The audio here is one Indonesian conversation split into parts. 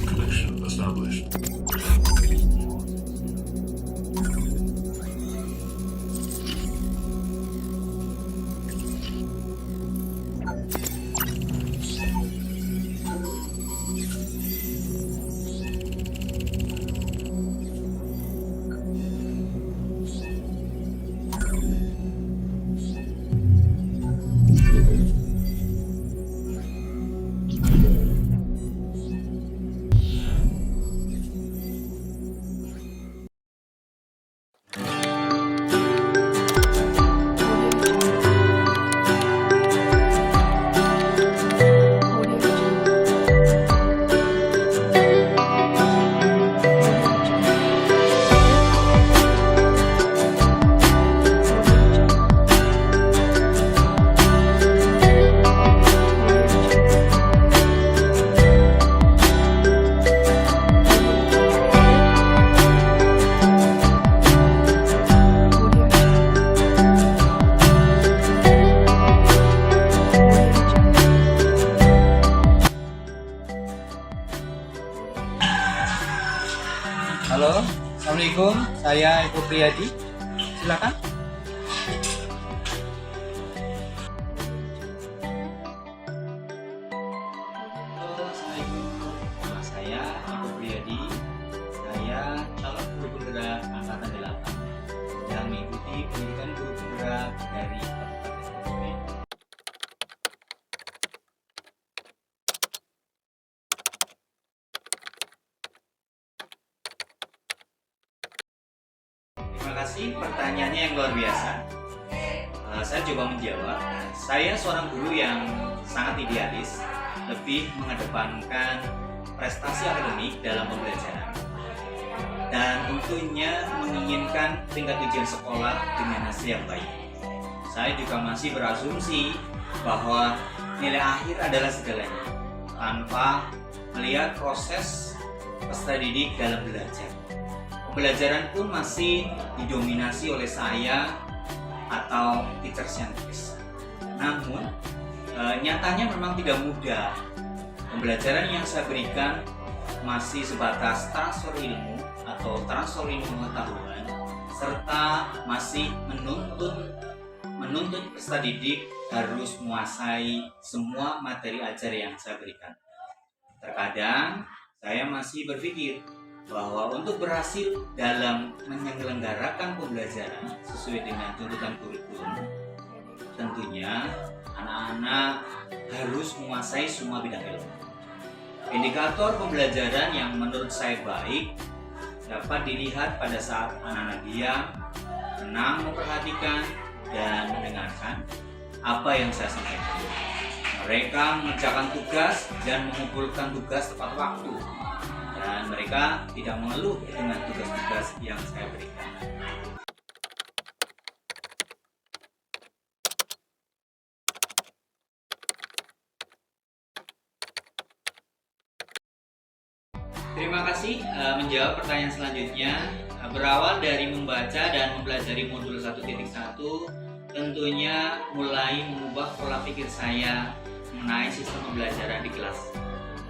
Connection established. Halo, Assalamualaikum. Saya Eko Priyadi. Silakan. Halo, Assalamualaikum. Nama saya Eko Priyadi. Saya calon guru penggerak angkatan 8 yang mengikuti pendidikan guru penggerak dari Kabupaten Kebumen. Terima kasih pertanyaannya yang luar biasa. Saya coba menjawab. Saya seorang guru yang sangat idealis, lebih mengedepankan prestasi akademik dalam pembelajaran, dan tentunya menginginkan tingkat ujian sekolah dengan hasil yang baik. Saya juga masih berasumsi bahwa nilai akhir adalah segalanya, tanpa melihat proses peserta didik dalam belajar. Pembelajaran pun masih didominasi oleh saya atau teacher scientist. Namun, nyatanya memang tidak mudah. Pembelajaran yang saya berikan masih sebatas transfer ilmu atau transfer ilmu pengetahuan, serta masih menuntut peserta didik harus menguasai semua materi ajar yang saya berikan. Terkadang, saya masih berpikir bahwa untuk berhasil dalam menyelenggarakan pembelajaran sesuai dengan tuntutan kurikulum, tentunya anak-anak harus menguasai semua bidang ilmu. Indikator pembelajaran yang menurut saya baik dapat dilihat pada saat anak-anak diam, tenang memperhatikan dan mendengarkan apa yang saya sampaikan. Mereka mengerjakan tugas dan mengumpulkan tugas tepat waktu, dan mereka tidak mengeluh dengan tugas-tugas yang saya berikan. Terima kasih. Menjawab pertanyaan selanjutnya, berawal dari membaca dan mempelajari modul 1.1, tentunya mulai mengubah pola pikir saya mengenai sistem pembelajaran di kelas.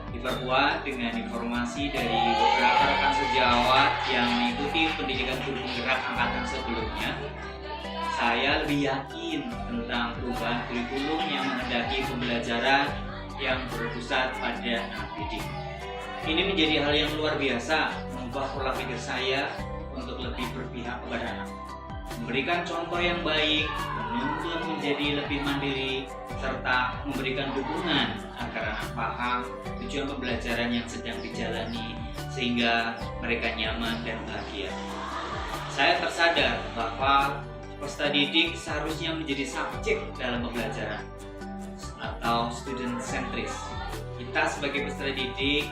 Diperkuat dengan informasi dari beberapa rekan sejawat yang mengikuti pendidikan guru penggerak angkatan sebelumnya, saya lebih yakin tentang perubahan kurikulum yang menghendaki pembelajaran yang berpusat pada anak didik. Ini menjadi hal yang luar biasa, mengubah pola pikir saya untuk lebih berpihak kepada anak, memberikan contoh yang baik, menuntut menjadi lebih mandiri, serta memberikan dukungan agar anak paham tujuan pembelajaran yang sedang dijalani sehingga mereka nyaman dan bahagia. Saya tersadar bahwa peserta didik seharusnya menjadi subjek dalam pembelajaran atau student centris. Kita sebagai peserta didik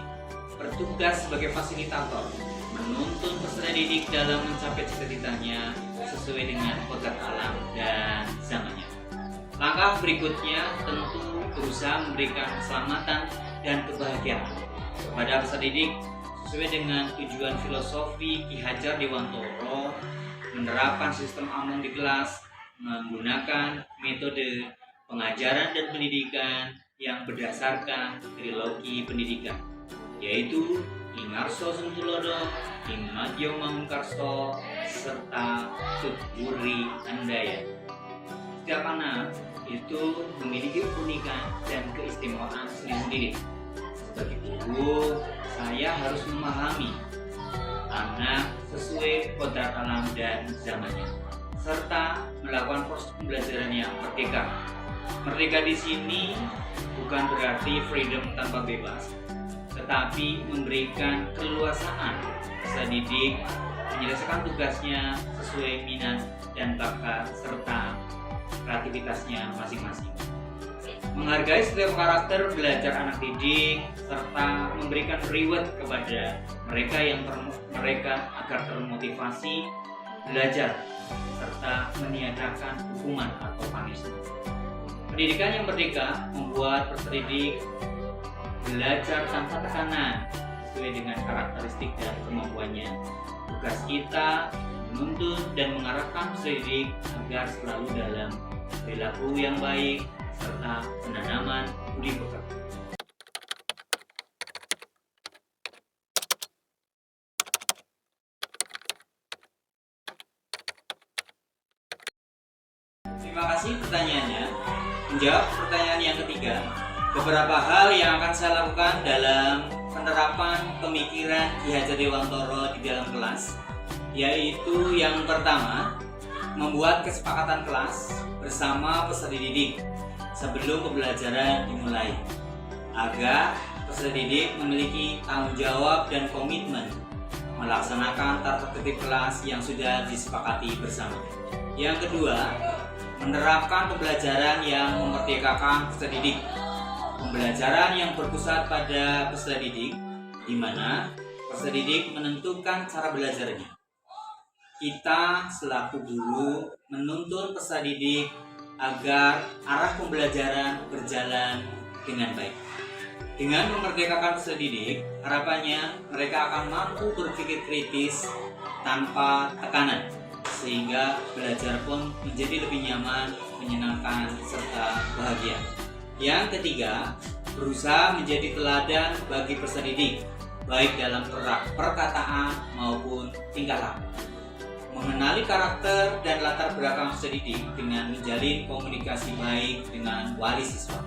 bertugas sebagai fasilitator, menuntun peserta didik dalam mencapai cita-citanya sesuai dengan kodrat alam dan zamannya. Langkah berikutnya tentu berusaha memberikan keselamatan dan kebahagiaan kepada peserta didik sesuai dengan tujuan filosofi Ki Hajar Dewantoro menerapkan sistem among di kelas, menggunakan metode pengajaran dan pendidikan yang berdasarkan trilogi pendidikan, yaitu Ingarso Sungtulodo, Imadyo Mangunkarso, serta Tutburi Andaya. Setiap anak itu memiliki keunikan dan keistimewaan sendiri-sendiri. Sebagai guru, saya harus memahami anak sesuai kodrat alam dan zamannya, serta melakukan proses pembelajaran yang merdeka. Merdeka di sini bukan berarti freedom tanpa bebas, tetapi memberikan keleluasaan peserta didik menyelesaikan tugasnya sesuai minat dan bakat serta kreativitasnya masing-masing. Menghargai setiap karakter belajar anak didik serta memberikan reward kepada mereka agar termotivasi belajar serta meniadakan hukuman atau punishment. Pendidikan yang merdeka membuat peserta didik belajar tanpa tekanan sesuai dengan karakteristik dan kemampuannya. Tugas kita menuntun dan mengarahkan peserta didik agar selalu dalam perilaku yang baik serta penanaman budi pekerti. Terima kasih pertanyaannya. Menjawab pertanyaan yang ketiga, beberapa hal yang akan saya lakukan dalam penerapan pemikiran Ki Hajar Dewantara di dalam kelas, yaitu yang pertama, membuat kesepakatan kelas bersama peserta didik sebelum pembelajaran dimulai, agar peserta didik memiliki tanggung jawab dan komitmen melaksanakan tata tertib kelas yang sudah disepakati bersama. Yang kedua, menerapkan pembelajaran yang memerdekakan peserta didik. Pembelajaran yang berpusat pada peserta didik, di mana peserta didik menentukan cara belajarnya. Kita selaku guru menuntun peserta didik agar arah pembelajaran berjalan dengan baik. Dengan memerdekakan peserta didik, harapannya mereka akan mampu berpikir kritis tanpa tekanan, sehingga belajar pun menjadi lebih nyaman, menyenangkan, serta bahagia. Yang ketiga, berusaha menjadi teladan bagi peserta didik, baik dalam perkataan maupun tingkah laku. Mengenali karakter dan latar belakang peserta didik dengan menjalin komunikasi baik dengan wali siswa.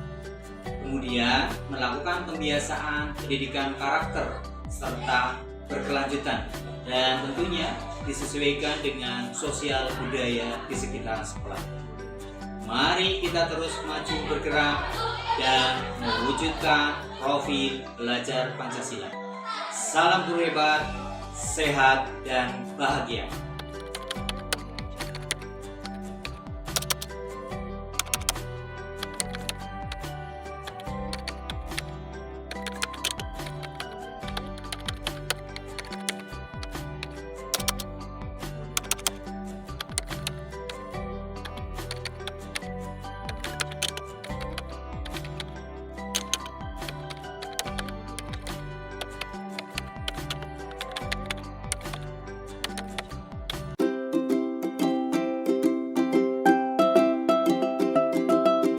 Kemudian, melakukan pembiasaan pendidikan karakter serta berkelanjutan, dan tentunya disesuaikan dengan sosial budaya di sekitar sekolah. Mari kita terus maju bergerak dan mewujudkan profil belajar Pancasila. Salam guru hebat, sehat dan bahagia.